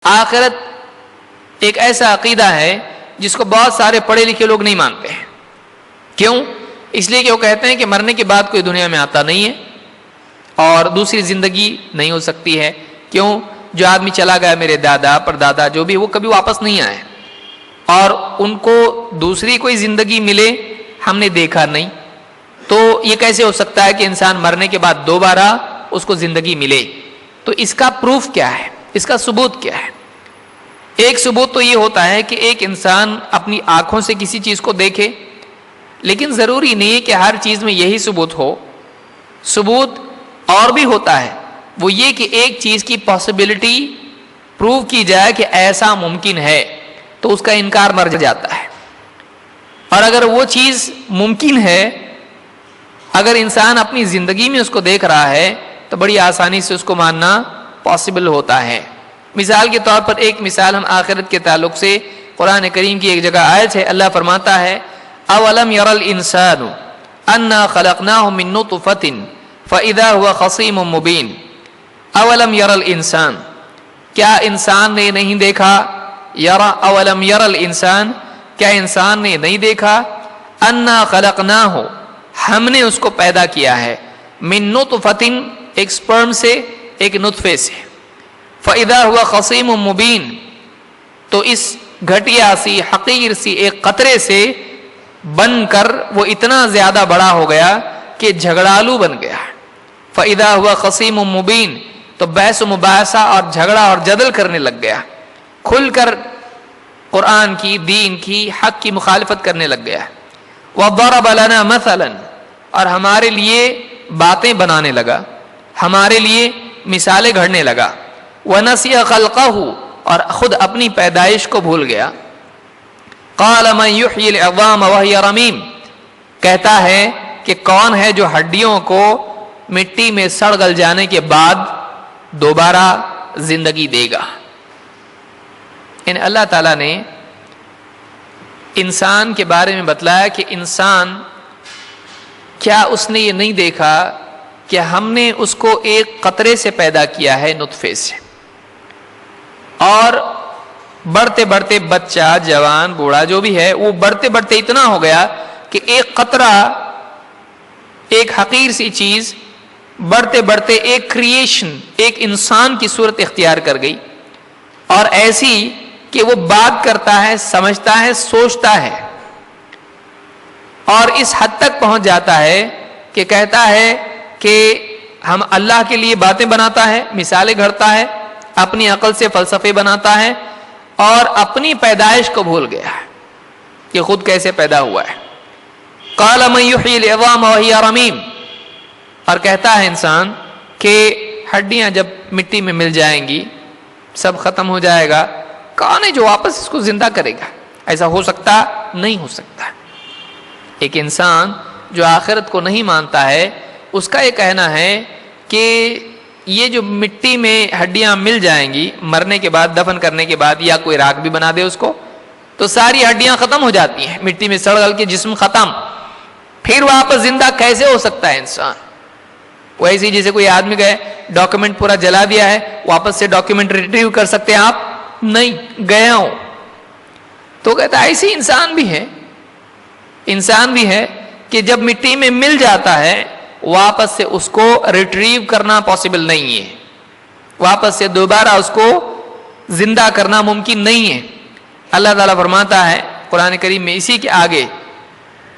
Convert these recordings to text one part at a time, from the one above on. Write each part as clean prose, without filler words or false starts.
آخرت ایک ایسا عقیدہ ہے جس کو بہت سارے پڑھے لکھے لوگ نہیں مانتے ہیں. کیوں؟ اس لیے کہ وہ کہتے ہیں کہ مرنے کے بعد کوئی دنیا میں آتا نہیں ہے اور دوسری زندگی نہیں ہو سکتی ہے. کیوں؟ جو آدمی چلا گیا، میرے دادا پردادا جو بھی، وہ کبھی واپس نہیں آئے اور ان کو دوسری کوئی زندگی ملے ہم نے دیکھا نہیں. تو یہ کیسے ہو سکتا ہے کہ انسان مرنے کے بعد دوبارہ اس کو زندگی ملے؟ تو اس کا پروف کیا ہے؟ اس کا ثبوت کیا ہے؟ ایک ثبوت تو یہ ہوتا ہے کہ ایک انسان اپنی آنکھوں سے کسی چیز کو دیکھے، لیکن ضروری نہیں ہے کہ ہر چیز میں یہی ثبوت ہو. ثبوت اور بھی ہوتا ہے، وہ یہ کہ ایک چیز کی پاسبلٹی پروو کی جائے کہ ایسا ممکن ہے، تو اس کا انکار مر جاتا ہے. اور اگر وہ چیز ممکن ہے، اگر انسان اپنی زندگی میں اس کو دیکھ رہا ہے تو بڑی آسانی سے اس کو ماننا پاسبل ہوتا ہے. مثال کے طور پر ایک مثال ہم آخرت کے تعلق سے قرآن کریم کی ایک جگہ آیت ہے. اللہ فرماتا ہے اولم یر الانسان انا خلقناہ من نطفۃ فاذا هو خصیم مبین. اولم یر الانسان، کیا انسان نے نہیں دیکھا؟ یرا اولم یر الانسان، کیا انسان نے نہیں دیکھا؟ انا خلقناہ، ہم نے اس کو پیدا کیا ہے، من نطفۃ، ایک سپرم سے، ایک نطفے سے، فاذا هو خصیم مبین، تو اس گھٹیا سی حقیر سی ایک قطرے سے بن کر وہ اتنا زیادہ بڑا ہو گیا کہ جھگڑالو بن گیا. فاذا هو خصیم مبین، تو بحث و مباحثہ اور جھگڑا اور جدل کرنے لگ گیا، کھل کر قرآن کی، دین کی، حق کی مخالفت کرنے لگ گیا. وضرب لنا مثلا، اور ہمارے لیے باتیں بنانے لگا، ہمارے لیے مثالیں گھڑنے لگا. ونسی خلقہ، اور خود اپنی پیدائش کو بھول گیا. قال من یحیی العظام وہی رمیم، کہتا ہے کہ کون ہے جو ہڈیوں کو مٹی میں سڑ گل جانے کے بعد دوبارہ زندگی دے گا. یعنی اللہ تعالیٰ نے انسان کے بارے میں بتلایا کہ انسان، کیا اس نے یہ نہیں دیکھا کہ ہم نے اس کو ایک قطرے سے پیدا کیا ہے، نطفے سے، اور بڑھتے بڑھتے بچہ، جوان، بوڑھا جو بھی ہے، وہ بڑھتے بڑھتے اتنا ہو گیا کہ ایک قطرہ، ایک حقیر سی چیز بڑھتے بڑھتے ایک کریشن، ایک انسان کی صورت اختیار کر گئی، اور ایسی کہ وہ بات کرتا ہے، سمجھتا ہے، سوچتا ہے، اور اس حد تک پہنچ جاتا ہے کہ کہتا ہے کہ ہم اللہ کے لیے باتیں بناتا ہے، مثالیں گھڑتا ہے، اپنی عقل سے فلسفے بناتا ہے، اور اپنی پیدائش کو بھول گیا ہے کہ خود کیسے پیدا ہوا ہے. قال من یحیی العظام وہی رمیم، اور کہتا ہے انسان کہ ہڈیاں جب مٹی میں مل جائیں گی، سب ختم ہو جائے گا، کون ہے جو واپس اس کو زندہ کرے گا؟ ایسا ہو سکتا نہیں ہو سکتا. ایک انسان جو آخرت کو نہیں مانتا ہے، اس کا یہ کہنا ہے کہ یہ جو مٹی میں ہڈیاں مل جائیں گی مرنے کے بعد، دفن کرنے کے بعد، یا کوئی راکھ بھی بنا دے اس کو، تو ساری ہڈیاں ختم ہو جاتی ہیں، مٹی میں سڑ گل کے جسم ختم. پھر واپس زندہ کیسے ہو سکتا ہے انسان؟ ویسے جیسے کوئی آدمی گئے، ڈاکیومنٹ پورا جلا دیا ہے، واپس سے ڈاکیومنٹ ریٹریو کر سکتے ہیں آپ؟ نہیں، گیا ہوں. تو کہتا ہے ایسے انسان بھی ہے، انسان بھی ہے کہ جب مٹی میں مل جاتا ہے، واپس سے اس کو ریٹریو کرنا پاسبل نہیں ہے، واپس سے دوبارہ اس کو زندہ کرنا ممکن نہیں ہے. اللہ تعالیٰ فرماتا ہے قرآن کریم میں اسی کے آگے،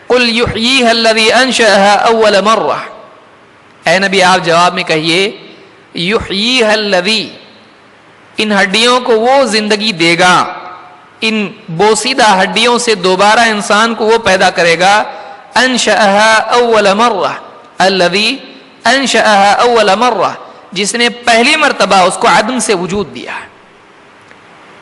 قُلْ يُحْيِيهَا الَّذِي أَنشَأَهَا أَوَّلَ مَرَّةٍ، اے نبی آپ جواب میں کہیے، يُحْيِيهَا الَّذِي، ان ہڈیوں کو وہ زندگی دے گا، ان بوسیدہ ہڈیوں سے دوبارہ انسان کو وہ پیدا کرے گا. انشأها اول مرہ، الذی انشأها اول مرہ، جس نے پہلی مرتبہ اس کو عدم سے وجود دیا.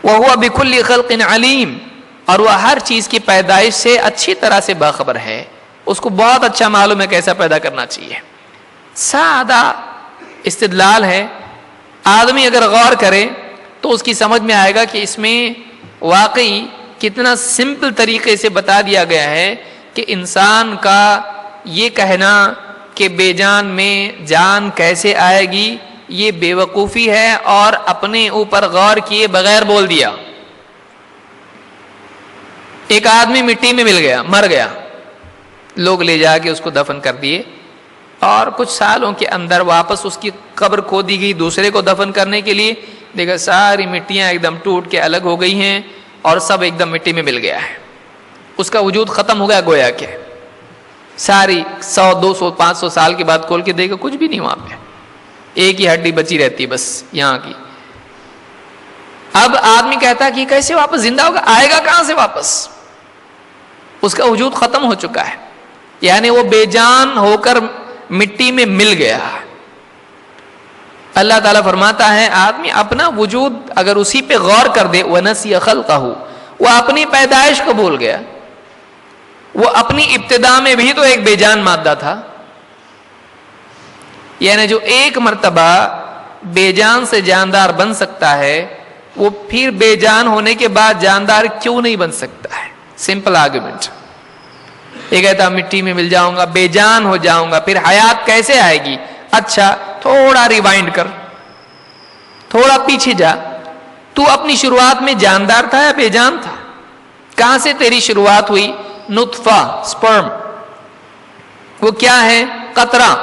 وہو بکل خلق علیم، اور وہ ہر چیز کی پیدائش سے اچھی طرح سے باخبر ہے، اس کو بہت اچھا معلوم ہے کیسا پیدا کرنا چاہیے. سادہ استدلال ہے، آدمی اگر غور کرے تو اس کی سمجھ میں آئے گا کہ اس میں واقعی کتنا سمپل طریقے سے بتا دیا گیا ہے کہ انسان کا یہ کہنا کہ بے جان میں جان کیسے آئے گی، یہ بے وقوفی ہے اور اپنے اوپر غور کیے بغیر بول دیا. ایک آدمی مٹی میں مل گیا, مر گیا, لوگ لے جا کے اس کو دفن کر دیے, اور کچھ سالوں کے اندر واپس اس کی قبر کھودی گئی دوسرے کو دفن کرنے کے لیے. دیکھا ساری مٹیاں ایک دم ٹوٹ کے الگ ہو گئی ہیں اور سب ایک دم مٹی میں مل گیا ہے. اس کا وجود ختم ہو گیا گویا کہ. ساری 100 200 500 سال کے بعد کھول کے دیکھا کچھ بھی نہیں وہاں پہ, ایک ہی ہڈی بچی رہتی بس یہاں کی. اب آدمی کہتا ہے کہ کیسے واپس زندہ ہوگا, آئے گا کہاں سے واپس؟ اس کا وجود ختم ہو چکا ہے, یعنی وہ بے جان ہو کر مٹی میں مل گیا. اللہ تعالیٰ فرماتا ہے آدمی اپنا وجود اگر اسی پہ غور کر دے, وَنَسِيَ خَلْقَهُ, وہ اپنی پیدائش کو بھول گیا. وہ اپنی ابتدا میں بھی تو ایک بے جان مادہ تھا, یعنی جو ایک مرتبہ بے جان سے جاندار بن سکتا ہے وہ پھر بے جان ہونے کے بعد جاندار کیوں نہیں بن سکتا ہے؟ Simple argument. یہ کہتا مٹی میں مل جاؤں گا, بے جان ہو جاؤں گا, پھر حیات کیسے آئے گی؟ اچھا تھوڑا ریوائنڈ کر, تھوڑا پیچھے جا, تو اپنی شروعات میں جاندار تھا یا بے جان تھا؟ کہاں سے تیری شروعات ہوئی؟ نطفہ, سپرم. وہ کیا ہے؟ قطرہ.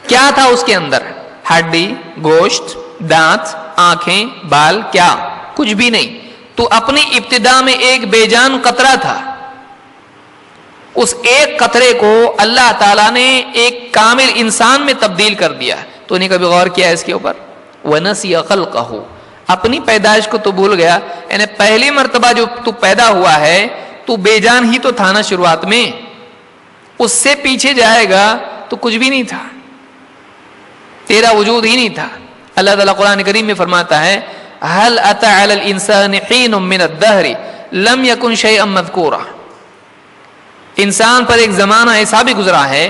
کیا تھا اس کے اندر؟ ہڈی, گوشت, دانت, آنکھیں, بال, کیا؟ کچھ بھی نہیں. تو اپنی ابتدا میں ایک بے جان قطرہ تھا. اس ایک قطرے کو اللہ تعالیٰ نے ایک کامل انسان میں تبدیل کر دیا. تو نے کبھی غور کیا اس کے اوپر؟ وَنَسِيَ خَلْقَهُ, اپنی پیدائش کو تو بھول گیا. یعنی پہلی مرتبہ جو تو پیدا ہوا ہے تو بے جان ہی تو تھا نا شروعات میں, اس سے پیچھے جائے گا تو کچھ بھی نہیں تھا, تیرا وجود ہی نہیں تھا. اللہ تعالیٰ قرآن کریم میں فرماتا ہے هَلْ أَتَى عَلَى الْإِنسَانِ حِينٌ مِّنَ الدَّهْرِ لَمْ يَكُنْ شَيْئًا مَذْكُورًا. انسان پر ایک زمانہ ایسا بھی گزرا ہے.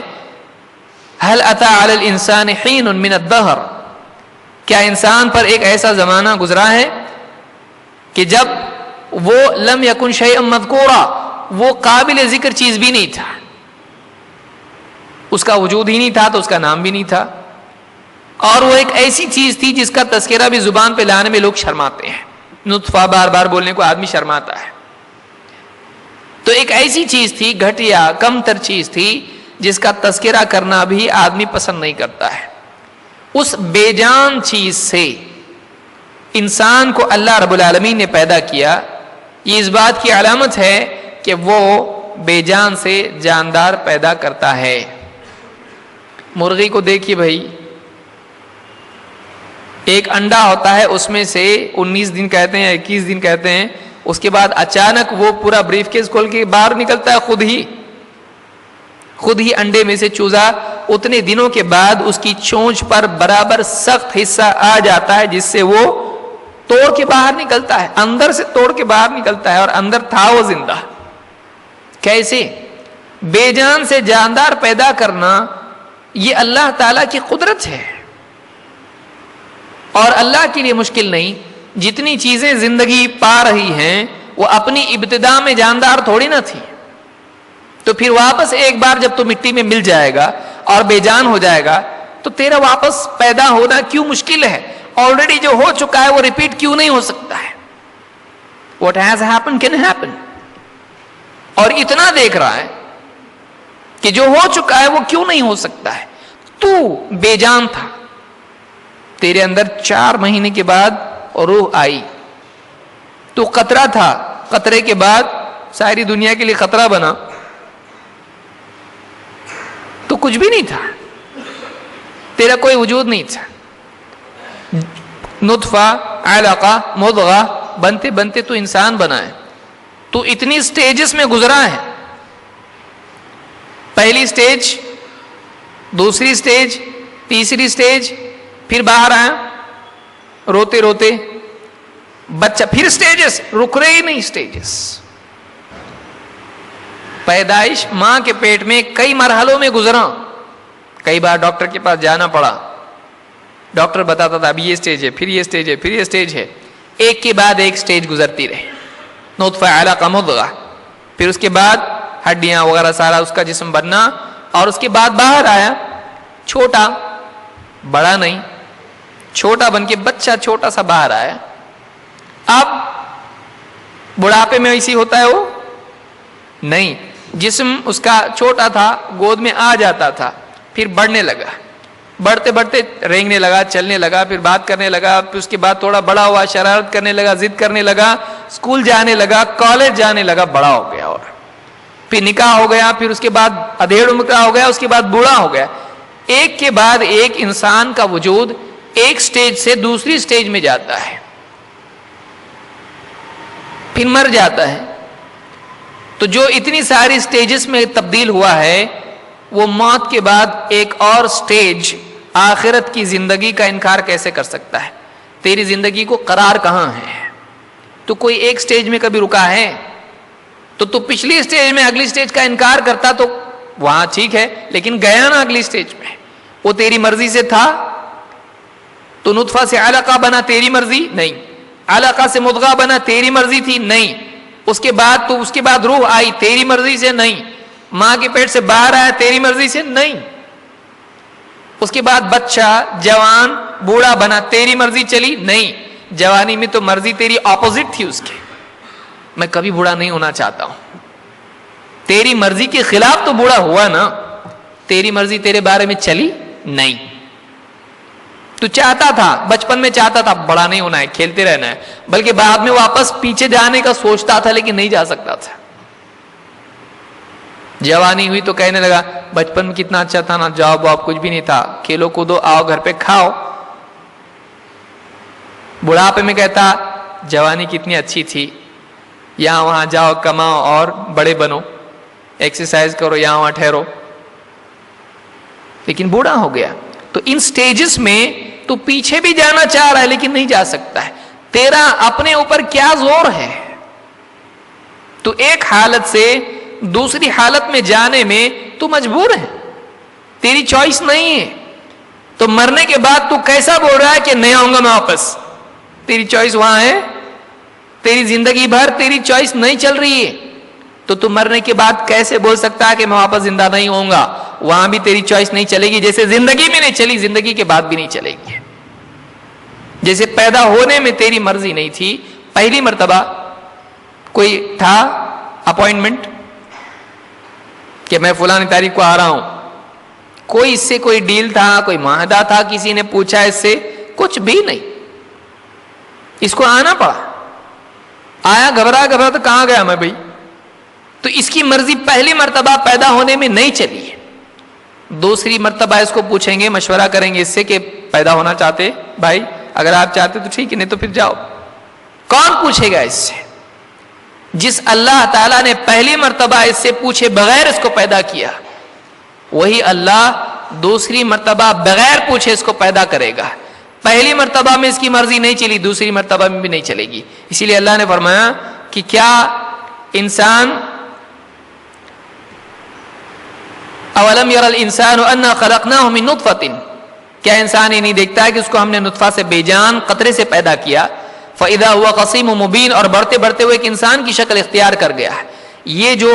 هَلْ أَتَى عَلَى الْإِنسَانِ حِينٌ مِّنَ الدَّهْرِ, کیا انسان پر ایک ایسا زمانہ گزرا ہے کہ جب وہ لم یکن شیئا مذکورا, وہ قابل ذکر چیز بھی نہیں تھا, اس کا وجود ہی نہیں تھا تو اس کا نام بھی نہیں تھا, اور وہ ایک ایسی چیز تھی جس کا تذکرہ بھی زبان پہ لانے میں لوگ شرماتے ہیں. نطفہ بار بار بولنے کو آدمی شرماتا ہے. تو ایک ایسی چیز تھی, گھٹیا کم تر چیز تھی, جس کا تذکرہ کرنا بھی آدمی پسند نہیں کرتا ہے. اس بے جان چیز سے انسان کو اللہ رب العالمین نے پیدا کیا. یہ اس بات کی علامت ہے کہ وہ بے جان سے جاندار پیدا کرتا ہے. مرغی کو دیکھیے بھائی, ایک انڈا ہوتا ہے, اس میں سے 19 دن کہتے ہیں 21 دن کہتے ہیں, اس کے بعد اچانک وہ پورا بریف کیس کھول کے باہر نکلتا ہے, خود ہی انڈے میں سے چوزا اتنے دنوں کے بعد اس کی چونچ پر برابر سخت حصہ آ جاتا ہے جس سے وہ توڑ کے باہر نکلتا ہے, اندر سے توڑ کے باہر نکلتا ہے, اور اندر تھا وہ زندہ. کیسے؟ بے جان سے جاندار پیدا کرنا یہ اللہ تعالیٰ کی قدرت ہے, اور اللہ کے لیے مشکل نہیں. جتنی چیزیں زندگی پا رہی ہیں وہ اپنی ابتدا میں جاندار تھوڑی نہ تھی. تو پھر واپس ایک بار جب تو مٹی میں مل جائے گا اور بے جان ہو جائے گا تو تیرا واپس پیدا ہونا کیوں مشکل ہے؟ آلریڈی جو ہو چکا ہے وہ ریپیٹ کیوں نہیں ہو سکتا ہے؟ What has happened can happen. اور اتنا دیکھ رہا ہے کہ جو ہو چکا ہے وہ کیوں نہیں ہو سکتا ہے. تو بے جان تھا, تیرے اندر 4 مہینے کے بعد روح آئی. تو قطرہ تھا, قطرے کے بعد ساری دنیا کے لیے خطرہ بنا. تو کچھ بھی نہیں تھا, تیرا کوئی وجود نہیں تھا. نطفہ, علقہ, مضغہ بنتے بنتے تو انسان بنا ہے. تو اتنی سٹیجز میں گزرا ہے. پہلی سٹیج, دوسری سٹیج, تیسری سٹیج, پھر باہر آیا روتے روتے بچہ, پھر سٹیجز, رک رہے ہی نہیں سٹیجز. پیدائش ماں کے پیٹ میں کئی مرحلوں میں گزرا. کئی بار ڈاکٹر کے پاس جانا پڑا, ڈاکٹر بتاتا تھا اب یہ سٹیج ہے, پھر یہ سٹیج ہے, پھر یہ سٹیج ہے. ایک کے بعد ایک سٹیج گزرتی رہے. نطفہ, علقہ, مضغہ, پھر اس کے بعد ہڈیاں وغیرہ سارا اس کا جسم بننا, اور اس کے بعد باہر آیا چھوٹا, بڑا نہیں، چھوٹا بن کے بچہ چھوٹا سا باہر آیا. اب بڑھاپے میں ایسی ہوتا ہے وہ نہیں، جسم اس کا چھوٹا تھا، گود میں آ جاتا تھا، پھر بڑھنے لگا، بڑھتے بڑھتے رینگنے لگا، چلنے لگا، پھر بات کرنے لگا، پھر اس کے بعد تھوڑا بڑا ہوا، شرارت کرنے لگا، ضد کرنے لگا، اسکول جانے لگا، کالج جانے لگا، بڑا ہو گیا، اور پھر نکاح ہو گیا، پھر اس کے بعد ادھیڑ عمر کا ہو گیا، اس کے بعد بوڑھا ہو گیا. ایک کے بعد ایک انسان کا وجود ایک سٹیج سے دوسری سٹیج میں جاتا ہے، پھر مر جاتا ہے. تو جو اتنی ساری سٹیجز میں تبدیل ہوا ہے، وہ موت کے بعد ایک اور سٹیج آخرت کی زندگی کا انکار کیسے کر سکتا ہے؟ تیری زندگی کو قرار کہاں ہے؟ تو کوئی ایک سٹیج میں کبھی رکا ہے؟ تو پچھلی سٹیج میں اگلی سٹیج کا انکار کرتا تو وہاں ٹھیک ہے، لیکن گیا نا اگلی سٹیج میں، وہ تیری مرضی سے تھا. تو نطفہ سے علقہ بنا، تیری مرضی نہیں. علقہ سے مضغہ بنا، تیری مرضی تھی نہیں. اس کے بعد روح آئی، تیری مرضی سے نہیں. ماں کے پیٹ سے باہر آیا، تیری مرضی سے نہیں. اس کے بعد بچہ جوان بوڑھا بنا، تیری مرضی چلی نہیں. جوانی میں تو مرضی تیری اپوزٹ تھی اس کی، میں کبھی بوڑھا نہیں ہونا چاہتا ہوں. تیری مرضی کے خلاف تو بوڑھا ہوا نا، تیری مرضی تیرے بارے میں چلی نہیں. تو چاہتا تھا، بچپن میں چاہتا تھا بڑا نہیں ہونا ہے، کھیلتے رہنا ہے، بلکہ بعد میں واپس پیچھے جانے کا سوچتا تھا، لیکن نہیں جا سکتا تھا. جوانی ہوئی تو کہنے لگا بچپن میں کتنا اچھا تھا نا، جاؤ باپ کچھ بھی نہیں تھا، کھیلو کودو، آؤ گھر پہ کھاؤ. بڑھاپے میں کہتا جوانی کتنی اچھی تھی، یہاں وہاں جاؤ، کماؤ اور بڑے بنو، ایکسرسائز کرو، یہاں وہاں ٹھہرو. لیکن بوڑھا ہو گیا. تو ان سٹیجز میں تو پیچھے بھی جانا چاہ رہا ہے لیکن نہیں جا سکتا ہے. تیرا اپنے اوپر کیا زور ہے؟ تو ایک حالت سے دوسری حالت میں جانے میں تو مجبور ہے، تیری چوائس نہیں ہے. تو مرنے کے بعد تو کیسا بول رہا ہے کہ نہیں آؤں گا میں واپس؟ تیری چوائس وہاں ہے، تیری زندگی بھر تیری چوائس نہیں چل رہی ہے. تو مرنے کے بعد کیسے بول سکتا ہے کہ میں واپس زندہ نہیں ہوں گا؟ وہاں بھی تیری چوائس نہیں چلے گی، جیسے زندگی میں نہیں چلی، زندگی کے بعد بھی نہیں چلے گی. جیسے پیدا ہونے میں تیری مرضی نہیں تھی، پہلی مرتبہ کوئی تھا اپوائنٹمنٹ کہ میں فلانی تاریخ کو آ رہا ہوں، کوئی اس سے کوئی ڈیل تھا، کوئی معاہدہ تھا، کسی نے پوچھا اس سے؟ کچھ بھی نہیں. اس کو آنا پڑا، آیا گھبرا تو کہاں گیا میں بھائی؟ تو اس کی مرضی پہلی مرتبہ پیدا ہونے میں نہیں چلی ہے. دوسری مرتبہ اس کو پوچھیں گے، مشورہ کریں گے اس سے کہ پیدا ہونا چاہتے بھائی؟ اگر آپ چاہتے تو ٹھیک ہے، نہیں تو پھر جاؤ. کون پوچھے گا اس سے؟ جس اللہ تعالیٰ نے پہلی مرتبہ اس سے پوچھے بغیر اس کو پیدا کیا، وہی اللہ دوسری مرتبہ بغیر پوچھے اس کو پیدا کرے گا. پہلی مرتبہ میں اس کی مرضی نہیں چلی، دوسری مرتبہ میں بھی نہیں چلے گی. اسی لیے اللہ نے فرمایا کہ کیا انسان اولم یر الانسان انا خلقناہ من نطفۃ، کیا انسان یہ نہیں دیکھتا ہے کہ اس کو ہم نے نطفہ سے بے جان قطرے سے پیدا کیا؟ فاذا هو خصیم مبین، اور بڑھتے بڑھتے ہوئے ایک انسان کی شکل اختیار کر گیا ہے. یہ جو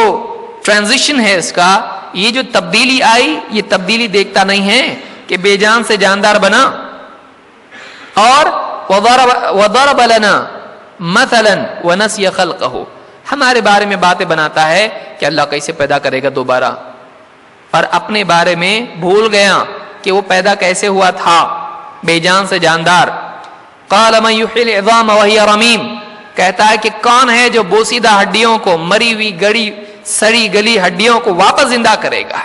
ٹرانزیشن ہے اس کا، یہ جو تبدیلی آئی، یہ تبدیلی دیکھتا نہیں ہے کہ بے جان سے جاندار بنا. اور وضرب لنا مثلا ونسی خلقہ، ہمارے بارے میں باتیں بناتا ہے کہ اللہ کیسے پیدا کرے گا دوبارہ، اور اپنے بارے میں بھول گیا کہ وہ پیدا کیسے ہوا تھا بے جان سے جاندار. قال من یحیی العظام وہی رمیم، کہتا ہے کہ کون ہے جو بوسیدہ ہڈیوں کو، مری ہوئی گڑی سڑی گلی ہڈیوں کو واپس زندہ کرے گا؟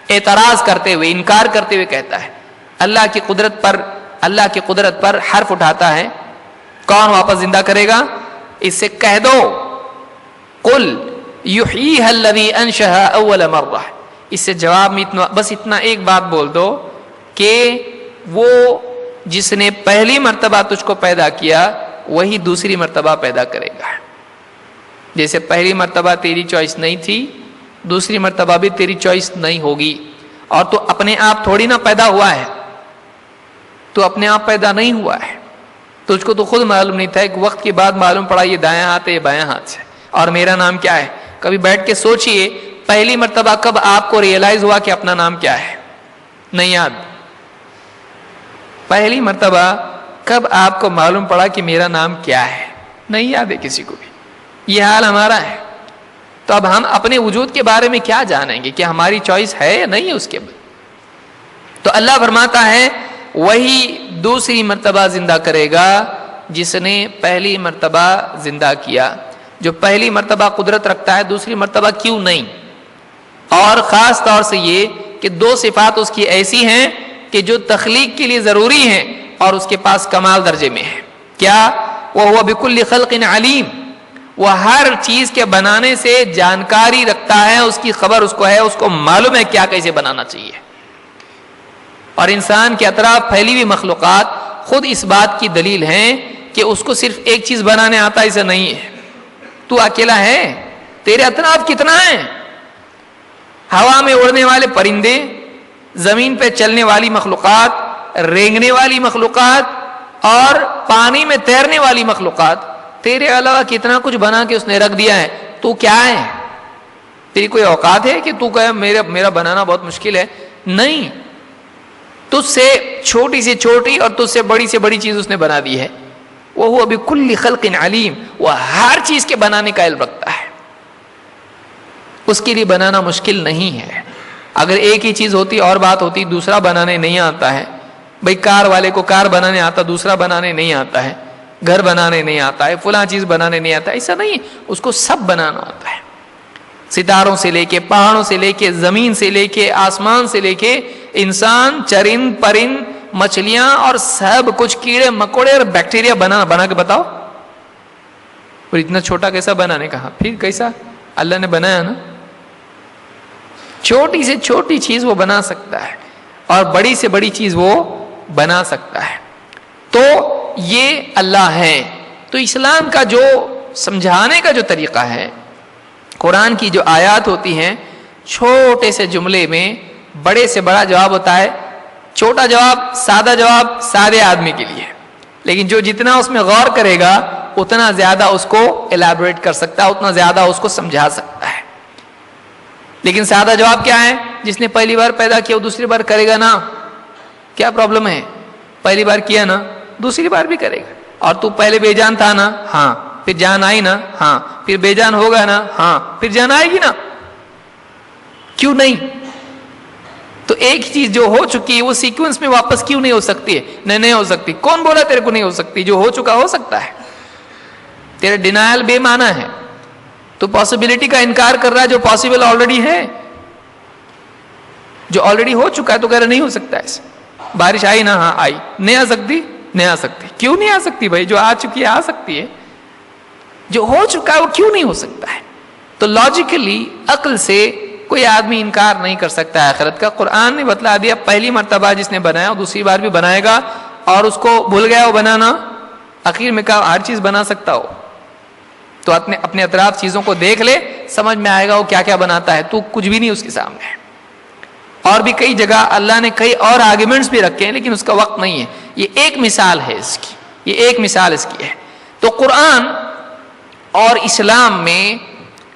اعتراض کرتے ہوئے، انکار کرتے ہوئے کہتا ہے اللہ کی قدرت پر حرف اٹھاتا ہے. کون واپس زندہ کرے گا؟ اس سے کہہ دو قل یحییھا الذی انشأھا اول مرہ. اس سے جواب میں بس اتنا ایک بات بول دو کہ وہ جس نے پہلی مرتبہ تجھ کو پیدا کیا وہی دوسری مرتبہ پیدا کرے گا. جیسے پہلی مرتبہ تیری چوائس نہیں تھی، دوسری مرتبہ بھی تیری چوائس نہیں ہوگی. اور تو اپنے آپ تھوڑی نہ پیدا ہوا ہے، تو اپنے آپ پیدا نہیں ہوا ہے. تجھ کو تو خود معلوم نہیں تھا، ایک وقت کے بعد معلوم پڑا یہ دایاں ہاتھ ہے، یہ بایاں ہاتھ ہے، اور میرا نام کیا ہے. کبھی بیٹھ کے سوچئے پہلی مرتبہ کب آپ کو ریئلائز ہوا کہ اپنا نام کیا ہے؟ نہیں یاد. پہلی مرتبہ کب آپ کو معلوم پڑا کہ میرا نام کیا ہے؟ نہیں یاد ہے کسی کو بھی. یہ حال ہمارا ہے. تو اب ہم اپنے وجود کے بارے میں کیا جانیں گے کہ ہماری چوائس ہے یا نہیں ہے اس کے بعد. تو اللہ فرماتا ہے وہی دوسری مرتبہ زندہ کرے گا جس نے پہلی مرتبہ زندہ کیا. جو پہلی مرتبہ قدرت رکھتا ہے دوسری مرتبہ کیوں نہیں؟ اور خاص طور سے یہ کہ دو صفات اس کی ایسی ہیں کہ جو تخلیق کے لیے ضروری ہیں اور اس کے پاس کمال درجے میں ہے. کیا؟ وَهُوَ بِكُلِّ خَلْقٍ عَلِيمٌ. وہ ہر چیز کے بنانے سے جانکاری رکھتا ہے، اس کی خبر اس کو ہے، اس کو معلوم ہے کیا کیسے بنانا چاہیے. اور انسان کے اطراف پھیلی ہوئی مخلوقات خود اس بات کی دلیل ہیں کہ اس کو صرف ایک چیز بنانے آتا ہے، ایسا نہیں ہے. تو اکیلا ہے، تیرے اطراف کتنا ہے؟ ہوا میں اڑنے والے پرندے، زمین پہ چلنے والی مخلوقات، رینگنے والی مخلوقات اور پانی میں تیرنے والی مخلوقات. تیرے علاوہ کتنا کچھ بنا کے اس نے رکھ دیا ہے. تو کیا ہے؟ تیری کوئی اوقات ہے کہ تو کہے میرا بنانا بہت مشکل ہے؟ نہیں. تجھ سے چھوٹی سے چھوٹی اور تجھ سے بڑی چیز اس نے بنا دی ہے. وہ بِكُلِّ خَلْقٍ عَلِيمٌ. وہ ہر چیز کے بنانے کا علم رکھتا ہے. اس کے لیے بنانا مشکل نہیں ہے. اگر ایک ہی چیز ہوتی اور بات ہوتی، دوسرا بنانے نہیں آتا ہے. بھئی کار والے کو کار بنانے آتا، دوسرا بنانے نہیں آتا ہے. گھر بنانے نہیں آتا ہے، فلاں چیز بنانے نہیں آتا ہے. ایسا نہیں ہے، اس کو سب بنانا آتا ہے. ستاروں سے لے کے، پہاڑوں سے لے کے، زمین سے لے کے، آسمان سے لے کے، انسان، چرند، پرند، مچھلیاں اور سب کچھ، کیڑے مکوڑے اور بیکٹیریا بنا کے بتاؤ. اور اتنا چھوٹا کیسا بنانے کہا؟ پھر کیسا اللہ نے بنایا نا. چھوٹی سے چھوٹی چیز وہ بنا سکتا ہے اور بڑی سے بڑی چیز وہ بنا سکتا ہے. تو یہ اللہ ہے. تو اسلام کا جو سمجھانے کا جو طریقہ ہے، قرآن کی جو آیات ہوتی ہیں، چھوٹے سے جملے میں بڑے سے بڑا جواب ہوتا ہے. چھوٹا جواب، سادے آدمی کے لیے، لیکن جو جتنا اس میں غور کرے گا اتنا زیادہ اس کو ایلیبوریٹ کر سکتا ہے، اتنا زیادہ اس کو سمجھا سکتا ہے. لیکن سادہ جواب کیا ہے؟ جس نے پہلی بار پیدا کیا وہ دوسری بار کرے گا نا. کیا پرابلم ہے؟ پہلی بار کیا نا، دوسری بار بھی کرے گا. اور تو پہلے بے جان تھا نا، ہاں، پھر جان آئی نا، ہاں، پھر بے جان ہوگا نا، ہاں، پھر جان آئے گی نا. کیوں نہیں؟ تو ایک چیز جو ہو چکی ہے وہ سیکوینس میں واپس کیوں نہیں ہو سکتی ہے؟ نہیں ہو سکتی. کون بولا تیرے کو نہیں ہو سکتی؟ جو ہو چکا ہو سکتا ہے. تیرے ڈینائل بے معنی ہے. تو پاسبلٹی کا انکار کر رہا ہے جو پاسبل آلریڈی ہے، جو آلریڈی ہو چکا ہے. تو کہہ رہا نہیں ہو سکتا ایسے. بارش آئی نا، ہاں آئی. نہیں آ سکتی؟ نہیں آ سکتی. کیوں نہیں آ سکتی بھائی؟ جو آ چکی ہے آ سکتی ہے. جو ہو چکا ہے وہ کیوں نہیں ہو سکتا ہے؟ تو لاجیکلی، عقل سے کوئی آدمی انکار نہیں کر سکتا ہے آخرت کا. قرآن نے بتلا دیا پہلی مرتبہ جس نے بنایا وہ دوسری بار بھی بنائے گا. اور اس کو بھول گیا وہ بنانا، آخر میں کہا ہر چیز بنا سکتا ہو. تو اپنے اطراف چیزوں کو دیکھ لے، سمجھ میں آئے گا وہ کیا کیا بناتا ہے. تو کچھ بھی نہیں اس کے سامنے ہے. اور بھی کئی جگہ اللہ نے کئی اور آرگیومنٹس بھی رکھے ہیں، لیکن اس کا وقت نہیں ہے. یہ ایک مثال ہے اس کی، یہ ایک مثال اس کی ہے. تو قرآن اور اسلام میں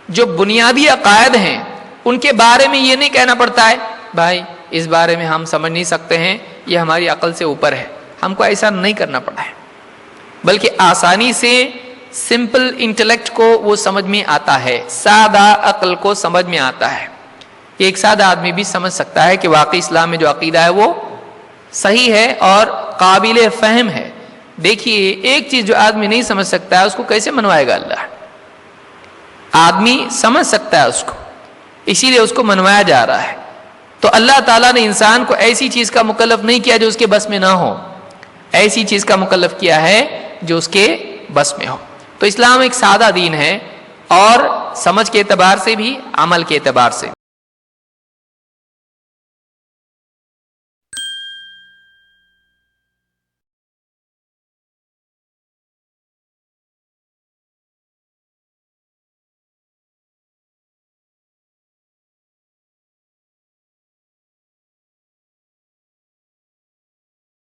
جو بنیادی عقائد ہیں ان کے بارے میں یہ نہیں کہنا پڑتا ہے بھائی اس بارے میں ہم سمجھ نہیں سکتے ہیں، یہ ہماری عقل سے اوپر ہے. ہم کو ایسا نہیں کرنا پڑا ہے، بلکہ آسانی سے سمپل انٹلیکٹ کو وہ سمجھ میں آتا ہے، سادہ عقل کو سمجھ میں آتا ہے. ایک سادہ آدمی بھی سمجھ سکتا ہے کہ واقعی اسلام میں جو عقیدہ ہے وہ صحیح ہے اور قابل فہم ہے. دیکھیے ایک چیز جو آدمی نہیں سمجھ سکتا ہے اس کو کیسے منوائے گا اللہ؟ آدمی سمجھ سکتا ہے اس کو، اسی لیے اس کو منوایا جا رہا ہے. تو اللہ تعالیٰ نے انسان کو ایسی چیز کا مکلف نہیں کیا جو اس کے بس میں نہ ہو، ایسی چیز کا مکلف کیا ہے جو اس کے بس میں ہو. تو اسلام ایک سادہ دین ہے، اور سمجھ کے اعتبار سے بھی، عمل کے اعتبار سے.